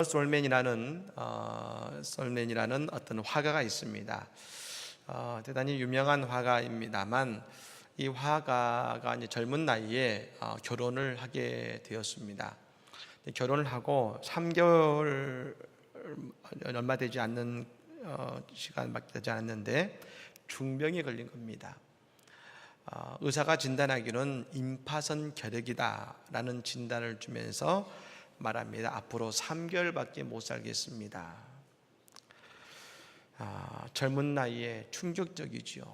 솔맨이라는 어떤 화가가 있습니다. 대단히 유명한 화가입니다만 이 화가가 이제 젊은 나이에 결혼을 하게 되었습니다. 결혼을 하고 3개월 얼마 되지 않는 시간밖에 되지 않았는데 중병에 걸린 겁니다. 의사가 진단하기로는 임파선 결핵이다라는 진단을 주면서 말합니다. 앞으로 3개월밖에 못 살겠습니다. 젊은 나이에 충격적이지요.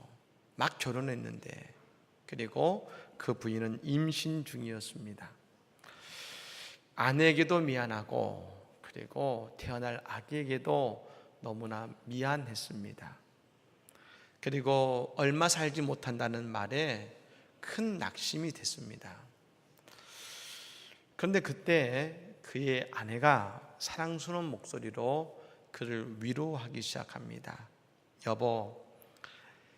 막 결혼했는데, 그리고 그 부인은 임신 중이었습니다. 아내에게도 미안하고, 그리고 태어날 아기에게도 너무나 미안했습니다. 그리고 얼마 살지 못한다는 말에 큰 낙심이 됐습니다. 그런데 그때 그의 아내가 사랑스러운 목소리로 그를 위로하기 시작합니다. 여보,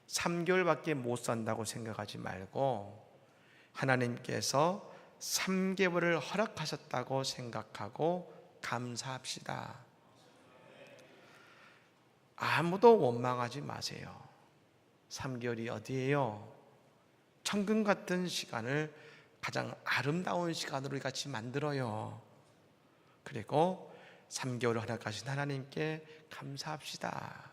3개월밖에 못 산다고 생각하지 말고 하나님께서 3개월을 허락하셨다고 생각하고 감사합시다. 아무도 원망하지 마세요. 3개월이 어디예요? 천금 같은 시간을 가장 아름다운 시간으로 같이 만들어요. 그리고 3개월을 허락하신 하나님께 감사합시다.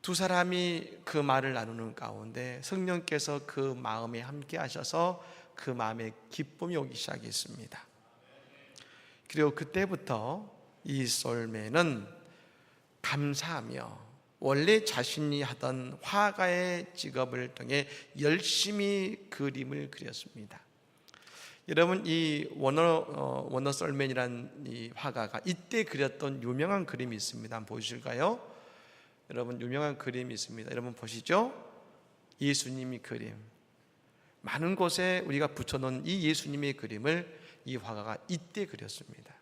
두 사람이 그 말을 나누는 가운데 성령께서 그 마음에 함께 하셔서 그 마음에 기쁨이 오기 시작했습니다. 그리고 그때부터 이 솔맨은 감사하며 원래 자신이 하던 화가의 직업을 통해 열심히 그림을 그렸습니다. 여러분, 이 워너 솔맨이라는 이 화가가 이때 그렸던 유명한 그림이 있습니다. 한번 보실까요? 여러분, 유명한 그림이 있습니다. 여러분 보시죠? 예수님이 그림. 많은 곳에 우리가 붙여놓은 이 예수님의 그림을 이 화가가 이때 그렸습니다.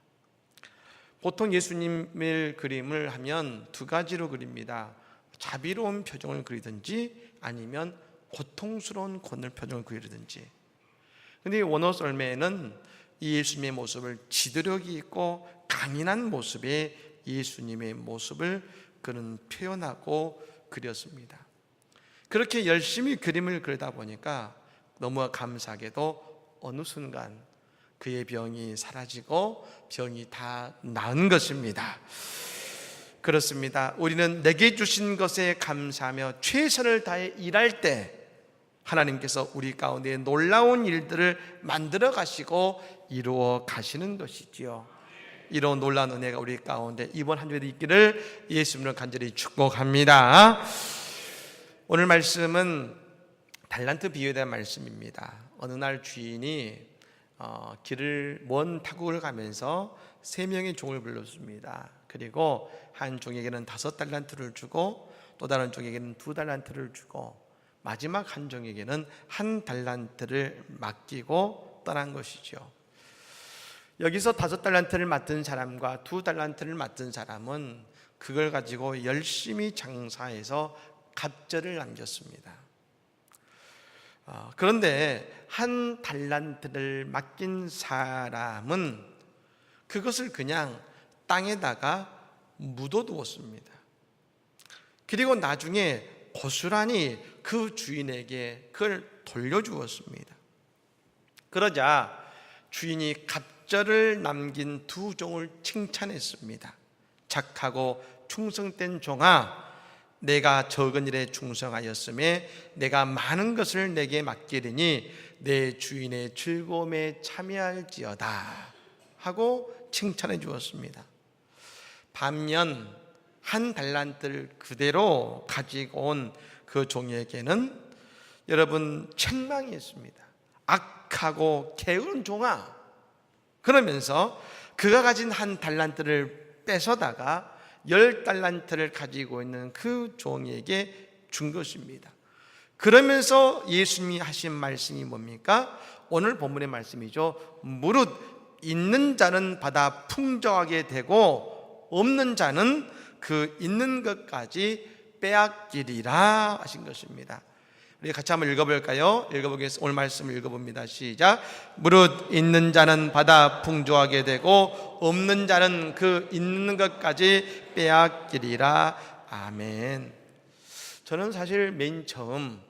보통 예수님의 그림을 하면 두 가지로 그립니다. 자비로운 표정을 그리든지 아니면 고통스러운 표정을 그리든지. 그런데 워너 솔맨은 이 예수님의 모습을 지도력이 있고 강인한 모습의 예수님의 모습을 그는 표현하고 그렸습니다. 그렇게 열심히 그림을 그리다 보니까 너무 감사하게도 어느 순간 그의 병이 사라지고 병이 다 나은 것입니다. 그렇습니다. 우리는 내게 주신 것에 감사하며 최선을 다해 일할 때 하나님께서 우리 가운데 놀라운 일들을 만들어 가시고 이루어 가시는 것이지요. 이런 놀라운 은혜가 우리 가운데 이번 한 주에도 있기를 예수님으로 간절히 축복합니다. 오늘 말씀은 달란트 비유에 대한 말씀입니다. 어느 날 주인이 먼 타국을 가면서 3명의 종을 불렀습니다. 그리고 한 종에게는 5달란트를 주고 또 다른 종에게는 2달란트를 주고 마지막 한 종에게는 1달란트를 맡기고 떠난 것이죠. 여기서 5달란트를 맡은 사람과 2달란트를 맡은 사람은 그걸 가지고 열심히 장사해서 갑절을 남겼습니다. 그런데 1달란트를 맡긴 사람은 그것을 그냥 땅에다가 묻어두었습니다. 그리고 나중에 고스란히 그 주인에게 그걸 돌려주었습니다. 그러자 주인이 갑절을 남긴 2종을 칭찬했습니다. 착하고 충성된 종아, 내가 적은 일에 충성하였음에 내가 많은 것을 내게 맡기리니 내 주인의 즐거움에 참여할지어다 하고 칭찬해 주었습니다. 반면 1달란트를 그대로 가지고 온 그 종에게는 여러분 책망이 있습니다. 악하고 게으른 종아, 그러면서 그가 가진 1달란트를 뺏어다가 10달란트를 가지고 있는 그 종에게 준 것입니다. 그러면서 예수님이 하신 말씀이 뭡니까? 오늘 본문의 말씀이죠. 무릇 있는 자는 받아 풍족하게 되고 없는 자는 그 있는 것까지 빼앗기리라 하신 것입니다. 우리 같이 한번 읽어볼까요? 읽어보겠습니다. 오늘 말씀을 읽어봅니다. 시작. 무릇 있는 자는 받아 풍조하게 되고 없는 자는 그 있는 것까지 빼앗기리라. 아멘. 저는 사실 맨 처음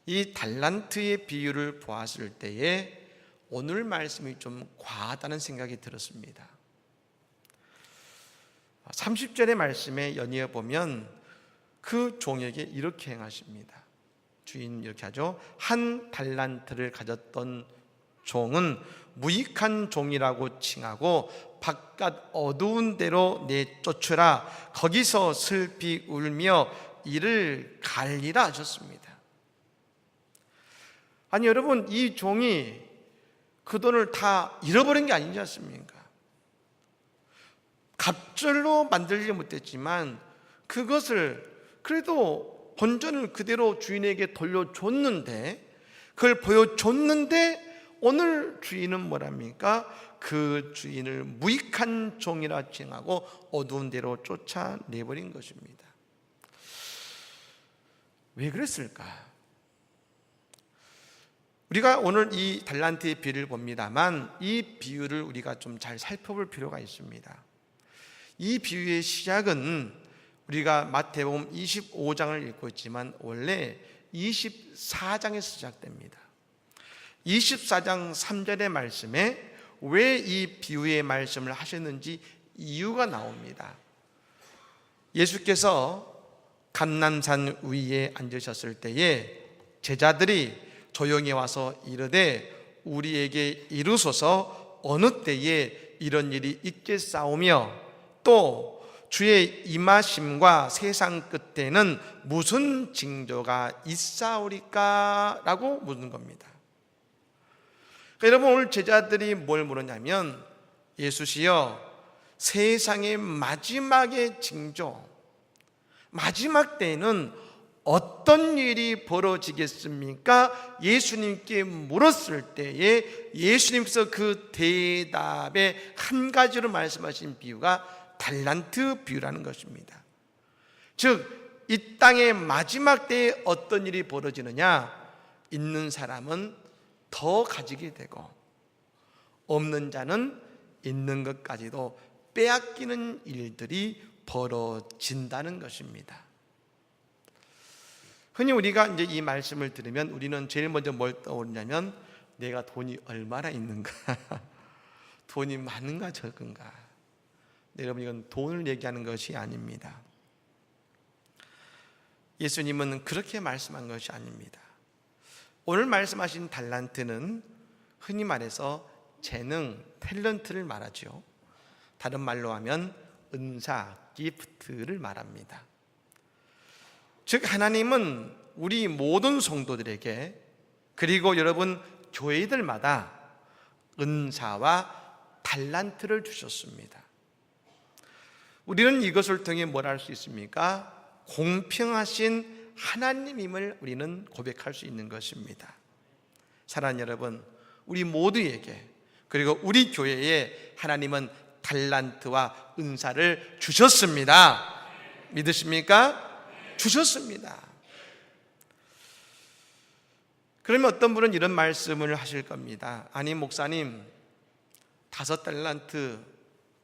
이 달란트의 비유를 보았을 때에 오늘 말씀이 좀 과하다는 생각이 들었습니다. 30절의 말씀에 연이어 보면 그 종에게 이렇게 행하십니다. 주인 이렇게 하죠. 한 달란트를 가졌던 종은 무익한 종이라고 칭하고 바깥 어두운 데로 내쫓으라. 거기서 슬피 울며 이를 갈리라 하셨습니다. 아니 여러분, 이 종이 그 돈을 다 잃어버린 게 아니지 않습니까? 갑절로 만들지 못했지만 그것을 그래도 본전을 그대로 주인에게 돌려줬는데, 그걸 보여줬는데 오늘 주인은 뭐랍니까? 그 주인을 무익한 종이라 칭하고 어두운 데로 쫓아내버린 것입니다. 왜 그랬을까? 우리가 오늘 이 달란트의 비유를 봅니다만 이 비유를 우리가 좀 잘 살펴볼 필요가 있습니다. 이 비유의 시작은 우리가 마태복음 25장을 읽고 있지만 원래 24장에서 시작됩니다. 24장 3절의 말씀에 왜 이 비유의 말씀을 하셨는지 이유가 나옵니다. 예수께서 감람산 위에 앉으셨을 때에 제자들이 조용히 와서 이르되 우리에게 이루소서 어느 때에 이런 일이 있겠사오며 또 주의 임하심과 세상 끝에는 무슨 징조가 있사오리까? 라고 묻는 겁니다. 그러니까 여러분, 오늘 제자들이 뭘 물었냐면 예수시여, 세상의 마지막의 징조, 마지막 때에는 어떤 일이 벌어지겠습니까? 예수님께 물었을 때에 예수님께서 그 대답의 한 가지로 말씀하신 비유가 달란트 비유라는 것입니다. 즉, 이 땅의 마지막 때에 어떤 일이 벌어지느냐? 있는 사람은 더 가지게 되고 없는 자는 있는 것까지도 빼앗기는 일들이 벌어진다는 것입니다. 흔히 우리가 이제 이 말씀을 들으면 우리는 제일 먼저 뭘 떠오르냐면 내가 돈이 얼마나 있는가, 돈이 많은가 적은가. 여러분, 이건 돈을 얘기하는 것이 아닙니다. 예수님은 그렇게 말씀한 것이 아닙니다. 오늘 말씀하신 달란트는 흔히 말해서 재능, 탤런트를 말하죠. 다른 말로 하면 은사, 기프트를 말합니다. 즉 하나님은 우리 모든 성도들에게, 그리고 여러분 교회들마다 은사와 달란트를 주셨습니다. 우리는 이것을 통해 뭘 할 수 있습니까? 공평하신 하나님임을 우리는 고백할 수 있는 것입니다. 사랑하는 여러분, 우리 모두에게, 그리고 우리 교회에 하나님은 달란트와 은사를 주셨습니다. 믿으십니까? 주셨습니다. 그러면 어떤 분은 이런 말씀을 하실 겁니다. 아니 목사님, 5달란트,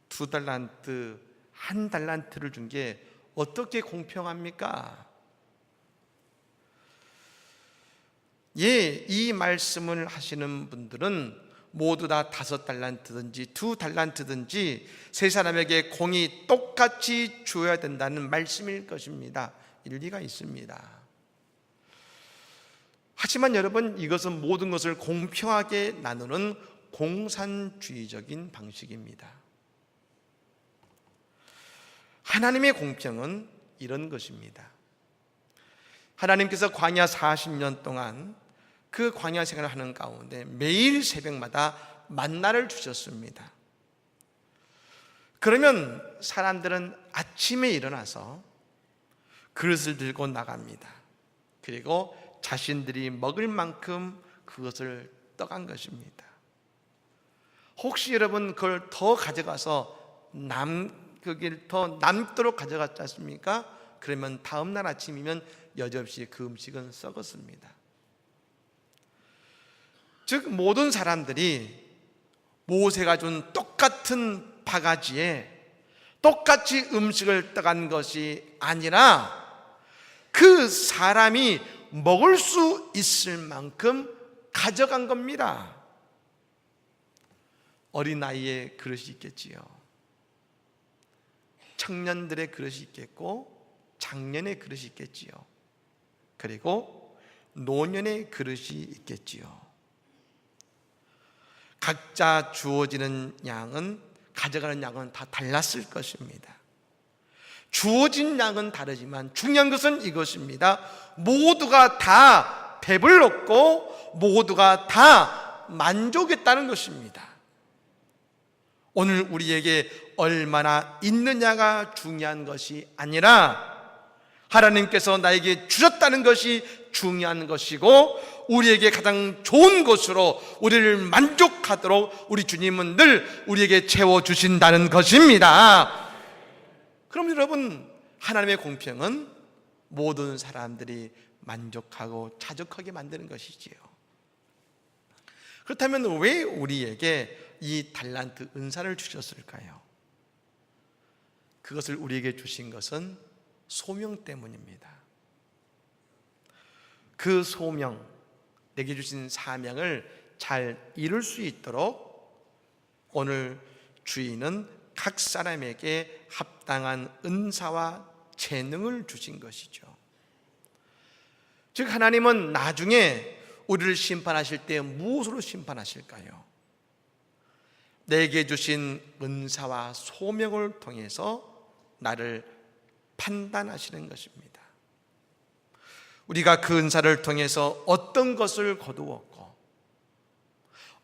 2달란트, 1달란트를 준 게 어떻게 공평합니까? 예, 이 말씀을 하시는 분들은 모두 다 5달란트든지 2달란트든지 세 사람에게 공이 똑같이 주어야 된다는 말씀일 것입니다. 일리가 있습니다. 하지만 여러분, 이것은 모든 것을 공평하게 나누는 공산주의적인 방식입니다. 하나님의 공평은 이런 것입니다. 하나님께서 광야 40년 동안 그 광야 생활을 하는 가운데 매일 새벽마다 만나를 주셨습니다. 그러면 사람들은 아침에 일어나서 그릇을 들고 나갑니다. 그리고 자신들이 먹을 만큼 그것을 떠간 것입니다. 혹시 여러분 그걸 더 가져가서 거기를 더 남도록 가져갔지 않습니까? 그러면 다음 날 아침이면 여지없이 그 음식은 썩었습니다. 즉 모든 사람들이 모세가 준 똑같은 바가지에 똑같이 음식을 떠간 것이 아니라 그 사람이 먹을 수 있을 만큼 가져간 겁니다. 어린아이의 그릇이 있겠지요. 청년들의 그릇이 있겠고 장년의 그릇이 있겠지요. 그리고 노년의 그릇이 있겠지요. 각자 주어지는 양은, 가져가는 양은 다 달랐을 것입니다. 주어진 양은 다르지만 중요한 것은 이것입니다. 모두가 다 배불렀고 모두가 다 만족했다는 것입니다. 오늘 우리에게 얼마나 있느냐가 중요한 것이 아니라 하나님께서 나에게 주셨다는 것이 중요한 것이고, 우리에게 가장 좋은 것으로 우리를 만족하도록 우리 주님은 늘 우리에게 채워주신다는 것입니다. 그럼 여러분, 하나님의 공평은 모든 사람들이 만족하고 자족하게 만드는 것이지요. 그렇다면 왜 우리에게 이 달란트 은사를 주셨을까요? 그것을 우리에게 주신 것은 소명 때문입니다. 그 소명, 내게 주신 사명을 잘 이룰 수 있도록 오늘 주인은 각 사람에게 합당한 은사와 재능을 주신 것이죠. 즉 하나님은 나중에 우리를 심판하실 때 무엇으로 심판하실까요? 내게 주신 은사와 소명을 통해서 나를 판단하시는 것입니다. 우리가 그 은사를 통해서 어떤 것을 거두었고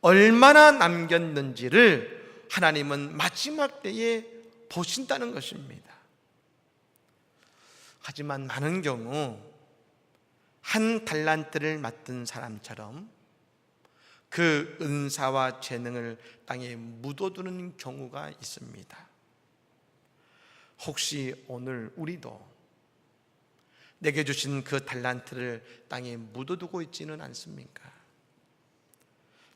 얼마나 남겼는지를 하나님은 마지막 때에 보신다는 것입니다. 하지만 많은 경우 한 달란트를 맡은 사람처럼 그 은사와 재능을 땅에 묻어두는 경우가 있습니다. 혹시 오늘 우리도 내게 주신 그 달란트를 땅에 묻어두고 있지는 않습니까?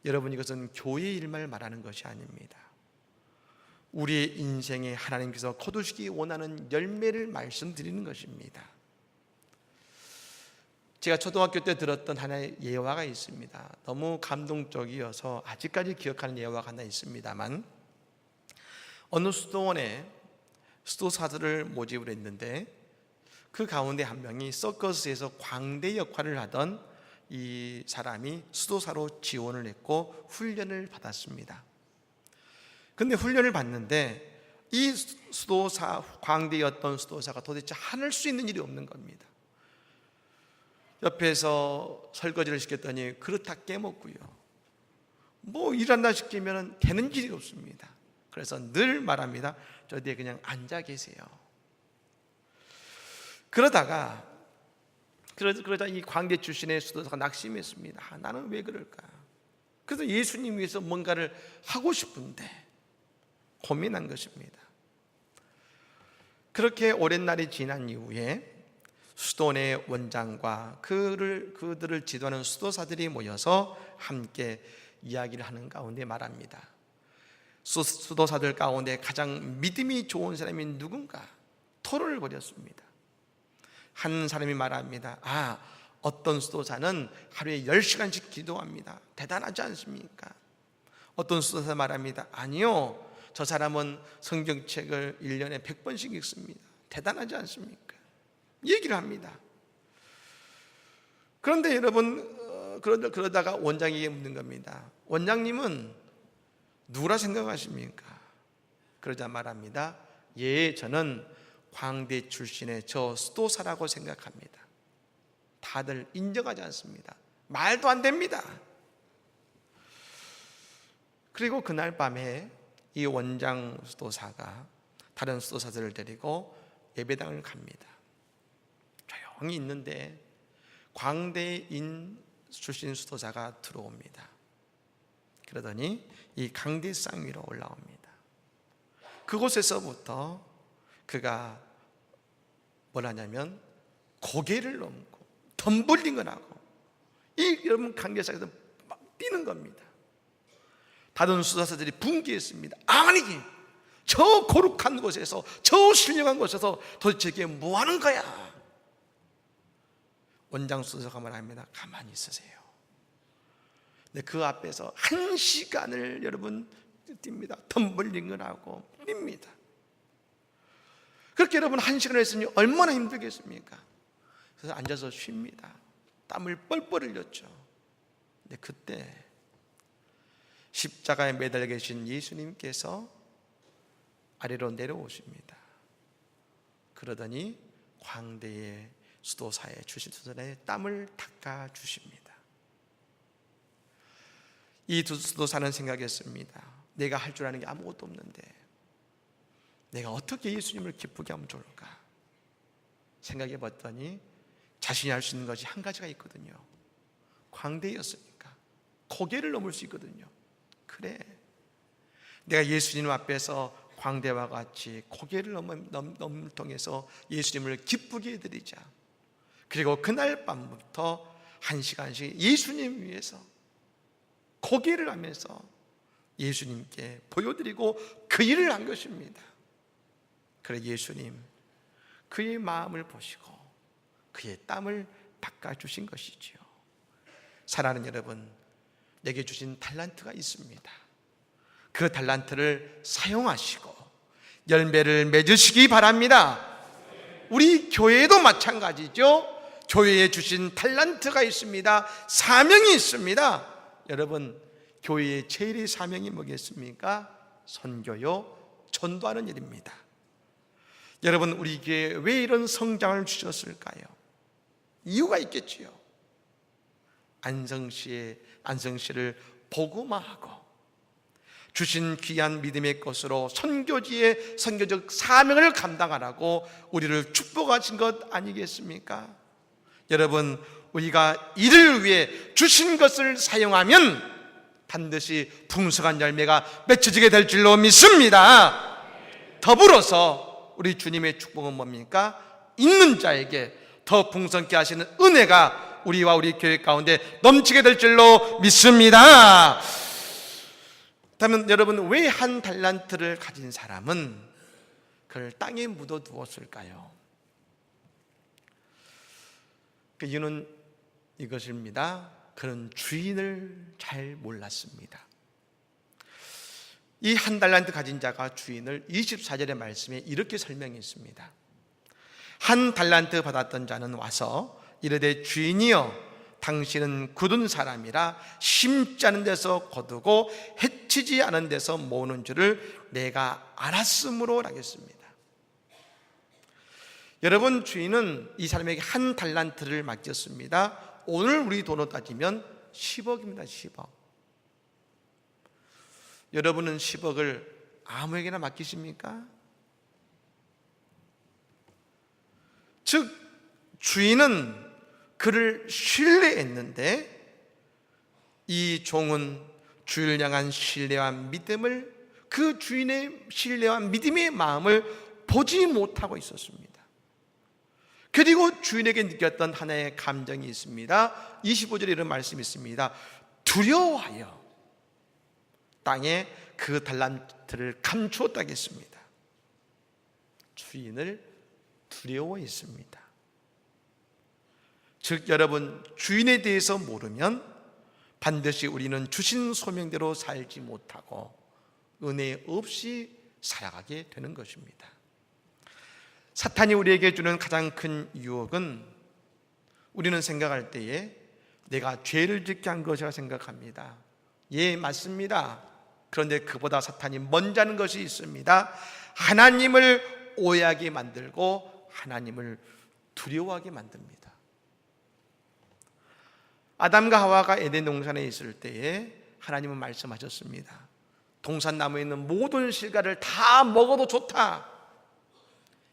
여러분, 이것은 교회 일만 말하는 것이 아닙니다. 우리의 인생에 하나님께서 거두시기 원하는 열매를 말씀드리는 것입니다. 제가 초등학교 때 들었던 하나의 예화가 있습니다. 너무 감동적이어서 아직까지 기억하는 예화가 하나 있습니다만, 어느 수도원에 수도사들을 모집을 했는데 그 가운데 한 명이 서커스에서 광대 역할을 하던 이 사람이 수도사로 지원을 했고 훈련을 받았습니다. 근데 훈련을 받는데 이 수도사, 광대였던 수도사가 도대체 하늘 수 있는 일이 없는 겁니다. 옆에서 설거지를 시켰더니 그릇 다 깨먹고요, 뭐 일한다 시키면 되는 일이 없습니다. 그래서 늘 말합니다. 저 뒤에 그냥 앉아 계세요. 그러다 이 광대 출신의 수도사가 낙심했습니다. 나는 왜 그럴까? 그래서 예수님 위해서 뭔가를 하고 싶은데 고민한 것입니다. 그렇게 오랜 날이 지난 이후에 수도원의 원장과 그들을 지도하는 수도사들이 모여서 함께 이야기를 하는 가운데 말합니다. 수도사들 가운데 가장 믿음이 좋은 사람이 누군가 토론을 벌였습니다. 한 사람이 말합니다. 어떤 수도사는 하루에 10시간씩 기도합니다. 대단하지 않습니까? 어떤 수도사 말합니다. 아니요, 저 사람은 성경책을 1년에 100번씩 읽습니다. 대단하지 않습니까? 얘기를 합니다. 그런데 여러분, 그러다가 원장에게 묻는 겁니다. 원장님은 누구라 생각하십니까? 그러자 말합니다. 예, 저는 광대 출신의 저 수도사라고 생각합니다. 다들 인정하지 않습니다. 말도 안 됩니다. 그리고 그날 밤에 이 원장 수도사가 다른 수도사들을 데리고 예배당을 갑니다. 조용히 있는데 광대인 출신 수도사가 들어옵니다. 그러더니 이 강대상 위로 올라옵니다. 그곳에서부터 그가 뭘 하냐면 고개를 넘고 덤블링을 하고 이 여러분 관계사에서 막 뛰는 겁니다. 다른 수사사들이 분개했습니다. 아니, 저 거룩한 곳에서, 저 신령한 곳에서 도대체 이게 뭐 하는 거야? 원장 수사가 말합니다. 가만히 있으세요. 근데 그 앞에서 1시간을 여러분 뜁니다. 덤블링을 하고 뜁니다. 그렇게 여러분 1시간을 했으니 얼마나 힘들겠습니까? 그래서 앉아서 쉽니다. 땀을 뻘뻘 흘렸죠. 근데 그때 십자가에 매달려 계신 예수님께서 아래로 내려오십니다. 그러더니 광대의 수도사에 주신 수도사에 땀을 닦아 주십니다. 이 두 수도사는 생각했습니다. 내가 할 줄 아는 게 아무것도 없는데 내가 어떻게 예수님을 기쁘게 하면 좋을까? 생각해 봤더니 자신이 할 수 있는 것이 한 가지가 있거든요. 광대였으니까 고개를 넘을 수 있거든요. 그래, 내가 예수님 앞에서 광대와 같이 고개를 넘을 통해서 예수님을 기쁘게 해드리자. 그리고 그날 밤부터 1시간씩 예수님 위해서 고개를 하면서 예수님께 보여드리고 그 일을 한 것입니다. 그래, 예수님 그의 마음을 보시고 그의 땀을 닦아주신 것이지요. 사랑하는 여러분, 내게 주신 달란트가 있습니다. 그 달란트를 사용하시고 열매를 맺으시기 바랍니다. 우리 교회도 마찬가지죠. 교회에 주신 달란트가 있습니다. 사명이 있습니다. 여러분, 교회의 제일의 사명이 뭐겠습니까? 선교요, 전도하는 일입니다. 여러분, 우리 교회에 왜 이런 성장을 주셨을까요? 이유가 있겠지요. 안성시를 복음화하고 주신 귀한 믿음의 것으로 선교지의 선교적 사명을 감당하라고 우리를 축복하신 것 아니겠습니까? 여러분, 우리가 이를 위해 주신 것을 사용하면 반드시 풍성한 열매가 맺혀지게 될 줄로 믿습니다. 더불어서 우리 주님의 축복은 뭡니까? 있는 자에게 더 풍성케 하시는 은혜가 우리와 우리 교회 가운데 넘치게 될 줄로 믿습니다. 그렇다면 여러분, 왜 한 달란트를 가진 사람은 그를 땅에 묻어두었을까요? 그 이유는 이것입니다. 그는 주인을 잘 몰랐습니다. 이 한 달란트 가진 자가 주인을 24절의 말씀에 이렇게 설명했습니다. 한 달란트 받았던 자는 와서 이르되 주인이여, 당신은 굳은 사람이라 심지 않은 데서 거두고 해치지 않은 데서 모으는 줄을 내가 알았으므로 하겠습니다. 여러분, 주인은 이 사람에게 한 달란트를 맡겼습니다. 오늘 우리 돈으로 따지면 10억입니다. 10억. 여러분은 10억을 아무에게나 맡기십니까? 즉, 주인은 그를 신뢰했는데 이 종은 주인을 향한 신뢰와 믿음을, 그 주인의 신뢰와 믿음의 마음을 보지 못하고 있었습니다. 그리고 주인에게 느꼈던 하나의 감정이 있습니다. 25절에 이런 말씀이 있습니다. 두려워하여 땅에 그 달란트를 감추었다겠습니다. 주인을 두려워했습니다. 즉, 여러분, 주인에 대해서 모르면 반드시 우리는 주신 소명대로 살지 못하고 은혜 없이 살아가게 되는 것입니다. 사탄이 우리에게 주는 가장 큰 유혹은 우리는 생각할 때에 내가 죄를 짓게 한 것이라 생각합니다. 예, 맞습니다. 그런데 그보다 사탄이 먼저 하는 것이 있습니다. 하나님을 오해하게 만들고 하나님을 두려워하게 만듭니다. 아담과 하와가 에덴 동산에 있을 때에 하나님은 말씀하셨습니다. 동산나무에 있는 모든 실과를 다 먹어도 좋다.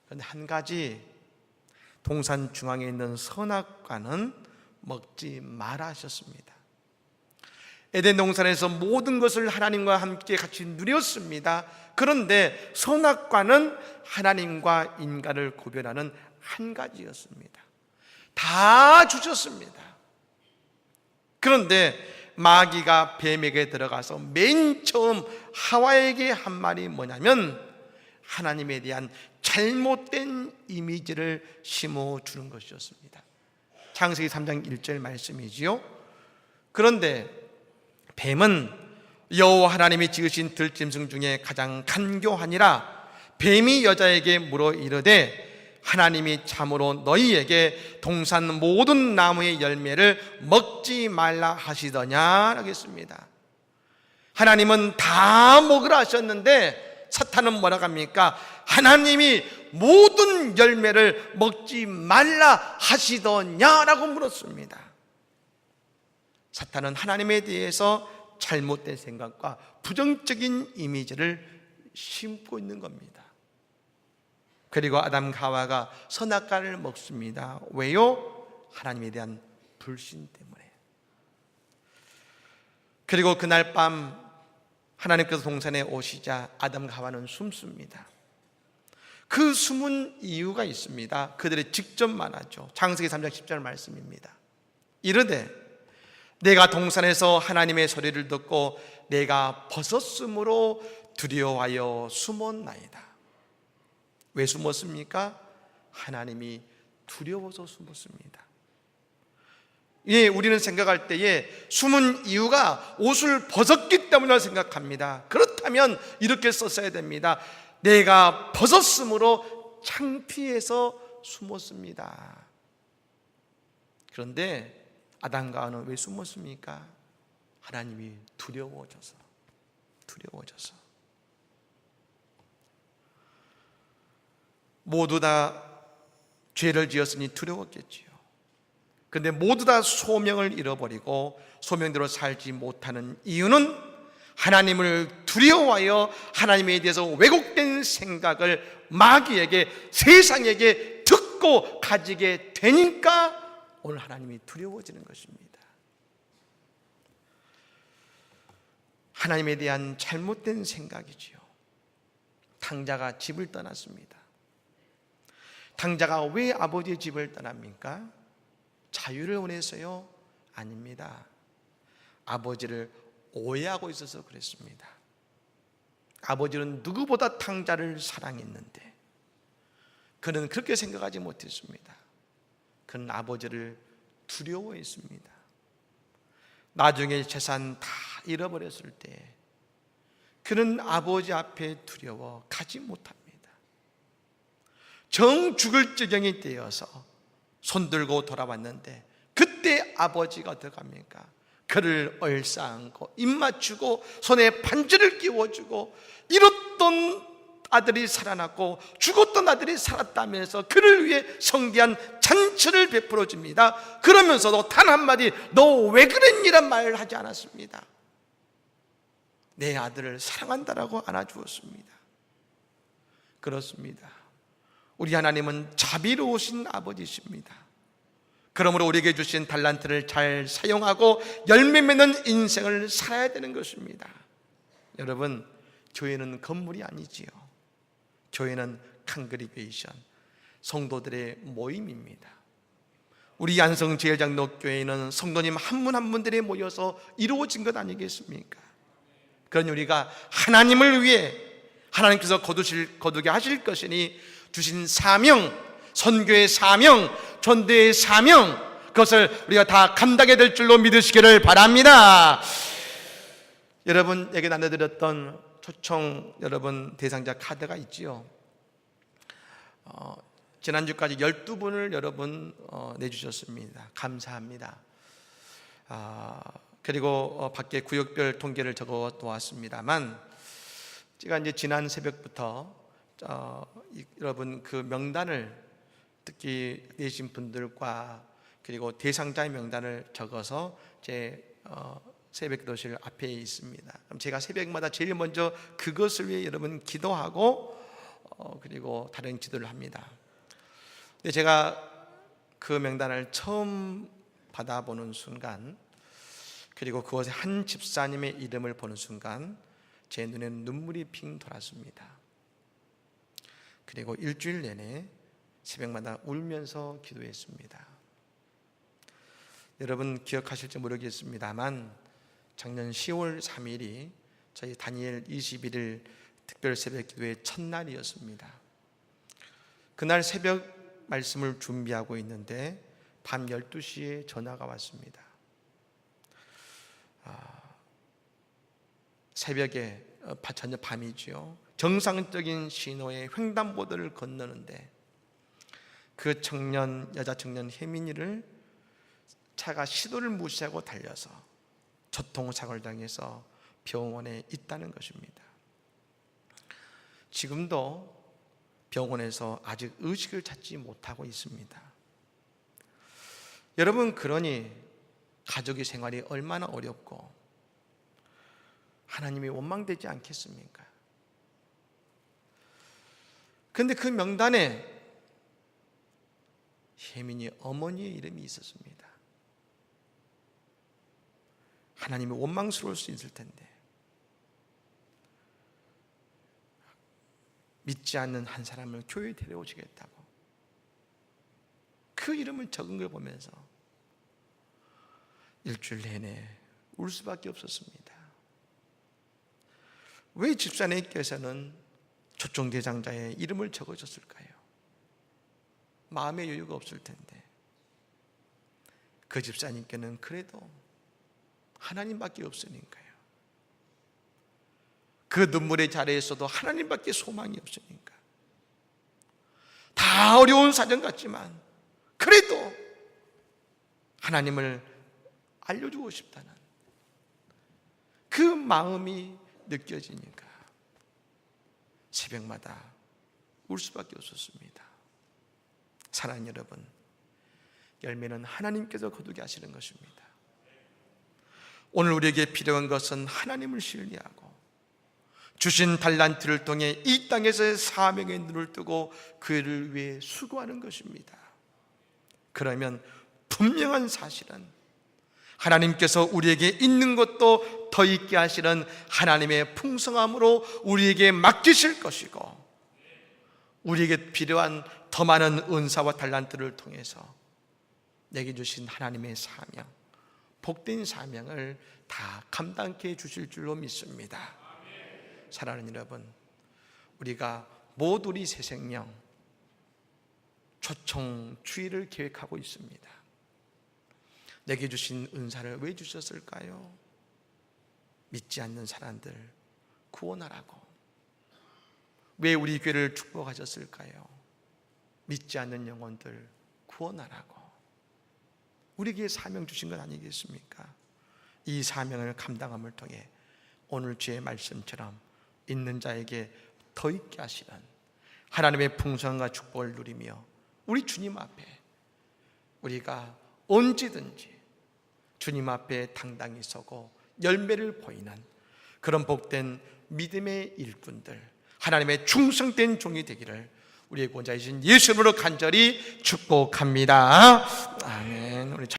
그런데 한 가지, 동산 중앙에 있는 선악과는 먹지 마라 하셨습니다. 에덴 동산에서 모든 것을 하나님과 함께 같이 누렸습니다. 그런데 선악과는 하나님과 인간을 구별하는 한 가지였습니다. 다 주셨습니다. 그런데 마귀가 뱀에게 들어가서 맨 처음 하와에게 한 말이 뭐냐면 하나님에 대한 잘못된 이미지를 심어주는 것이었습니다. 창세기 3장 1절 말씀이지요. 그런데 뱀은 여호와 하나님이 지으신 들짐승 중에 가장 간교하니라. 뱀이 여자에게 물어 이르되 하나님이 참으로 너희에게 동산 모든 나무의 열매를 먹지 말라 하시더냐 하겠습니다. 하나님은 다 먹으라 하셨는데 사탄은 뭐라고 합니까? 하나님이 모든 열매를 먹지 말라 하시더냐라고 물었습니다. 사탄은 하나님에 대해서 잘못된 생각과 부정적인 이미지를 심고 있는 겁니다. 그리고 아담과 하와가 선악과를 먹습니다. 왜요? 하나님에 대한 불신 때문에. 그리고 그날 밤 하나님께서 동산에 오시자 아담과 하와는 숨습니다. 그 숨은 이유가 있습니다. 그들의 직접 말하죠. 창세기 3장 10절 말씀입니다. 이르되 내가 동산에서 하나님의 소리를 듣고 내가 벗었으므로 두려워하여 숨었나이다. 왜 숨었습니까? 하나님이 두려워서 숨었습니다. 예, 우리는 생각할 때에 숨은 이유가 옷을 벗었기 때문이라고 생각합니다. 그렇다면 이렇게 썼어야 됩니다. 내가 벗었으므로 창피해서 숨었습니다. 그런데 아담과 하와는 왜 숨었습니까? 하나님이 두려워져서. 모두 다 죄를 지었으니 두려웠겠지요. 그런데 모두 다 소명을 잃어버리고 소명대로 살지 못하는 이유는 하나님을 두려워하여 하나님에 대해서 왜곡된 생각을 마귀에게, 세상에게 듣고 가지게 되니까 오늘 하나님이 두려워지는 것입니다. 하나님에 대한 잘못된 생각이지요. 탕자가 집을 떠났습니다. 탕자가 왜 아버지의 집을 떠납니까? 자유를 원해서요? 아닙니다. 아버지를 오해하고 있어서 그랬습니다. 아버지는 누구보다 탕자를 사랑했는데 그는 그렇게 생각하지 못했습니다. 그는 아버지를 두려워했습니다. 나중에 재산 다 잃어버렸을 때 그는 아버지 앞에 두려워 가지 못합니다. 정 죽을 지경이 되어서 손들고 돌아왔는데 그때 아버지가 어떡합니까? 그를 얼싸안고 입 맞추고 손에 반지를 끼워주고 잃었던 아들이 살아났고 죽었던 아들이 살았다면서 그를 위해 성대한 잔치를 베풀어 줍니다. 그러면서도 단 한마디 너 왜 그랬니란 말을 하지 않았습니다. 내 아들을 사랑한다라고 안아주었습니다. 그렇습니다. 우리 하나님은 자비로우신 아버지십니다. 그러므로 우리에게 주신 달란트를 잘 사용하고 열매 맺는 인생을 살아야 되는 것입니다. 여러분, 교회는 건물이 아니지요. 교회는 칸그리게이션, 성도들의 모임입니다. 우리 안성제일장로교회는 성도님 한 분 한 분들이 모여서 이루어진 것 아니겠습니까? 그러니 우리가 하나님을 위해 하나님께서 거두게 하실 것이니 주신 사명, 선교의 사명, 전도의 사명, 그것을 우리가 다 감당해야 될 줄로 믿으시기를 바랍니다. 여러분에게 나눠드렸던 초청 여러분 대상자 카드가 있지요. 지난주까지 12분을 여러분 내주셨습니다. 감사합니다. 그리고 밖에 구역별 통계를 적어 놓았습니다만 제가 이제 지난 새벽부터 여러분 그 명단을 특히 내신 분들과 그리고 대상자의 명단을 적어서 제 새벽 기도실 앞에 있습니다. 그럼 제가 새벽마다 제일 먼저 그것을 위해 여러분 기도하고 그리고 다른 기도를 합니다. 근데 제가 그 명단을 처음 받아보는 순간 그리고 그것에 한 집사님의 이름을 보는 순간 제 눈에는 눈물이 핑 돌았습니다. 그리고 일주일 내내 새벽마다 울면서 기도했습니다. 여러분 기억하실지 모르겠습니다만 작년 10월 3일이 저희 다니엘 21일 특별 새벽 기도의 첫날이었습니다. 그날 새벽 말씀을 준비하고 있는데 밤 12시에 전화가 왔습니다. 새벽에 전혀 밤이죠. 정상적인 신호의 횡단보도를 건너는데 그 여자 청년 혜민이를 차가 시도를 무시하고 달려서 교통사고를 당해서 병원에 있다는 것입니다. 지금도 병원에서 아직 의식을 찾지 못하고 있습니다. 여러분, 그러니 가족의 생활이 얼마나 어렵고 하나님이 원망되지 않겠습니까? 그런데 그 명단에 혜민이 어머니의 이름이 있었습니다. 하나님이 원망스러울 수 있을 텐데 믿지 않는 한 사람을 교회에 데려오시겠다고 그 이름을 적은 걸 보면서 일주일 내내 울 수밖에 없었습니다. 왜 집사님께서는 초청대장자의 이름을 적어줬을까요? 마음의 여유가 없을 텐데 그 집사님께는 그래도 하나님밖에 없으니까요. 그 눈물의 자리에서도 하나님밖에 소망이 없으니까 다 어려운 사정 같지만 그래도 하나님을 알려주고 싶다는 그 마음이 느껴지니까 새벽마다 울 수밖에 없었습니다. 사랑하는 여러분, 열매는 하나님께서 거두게 하시는 것입니다. 오늘 우리에게 필요한 것은 하나님을 신뢰하고 주신 달란트를 통해 이 땅에서의 사명의 눈을 뜨고 그를 위해 수고하는 것입니다. 그러면 분명한 사실은 하나님께서 우리에게 있는 것도 더 있게 하시는 하나님의 풍성함으로 우리에게 맡기실 것이고 우리에게 필요한 더 많은 은사와 달란트를 통해서 내게 주신 하나님의 사명, 복된 사명을 다 감당케 해주실 줄로 믿습니다. 사랑하는 여러분, 우리가 모두 우리 새 생명 초청 주일을 계획하고 있습니다. 내게 주신 은사를 왜 주셨을까요? 믿지 않는 사람들 구원하라고. 왜 우리 교회를 축복하셨을까요? 믿지 않는 영혼들 구원하라고. 우리에게 사명 주신 것 아니겠습니까? 이 사명을 감당함을 통해 오늘 주의 말씀처럼 있는 자에게 더 있게 하시는 하나님의 풍성과 축복을 누리며 우리 주님 앞에 우리가 언제든지 주님 앞에 당당히 서고 열매를 보이는 그런 복된 믿음의 일꾼들, 하나님의 충성된 종이 되기를 우리의 구원자이신 예수 이름으로 간절히 축복합니다. 아멘. 우리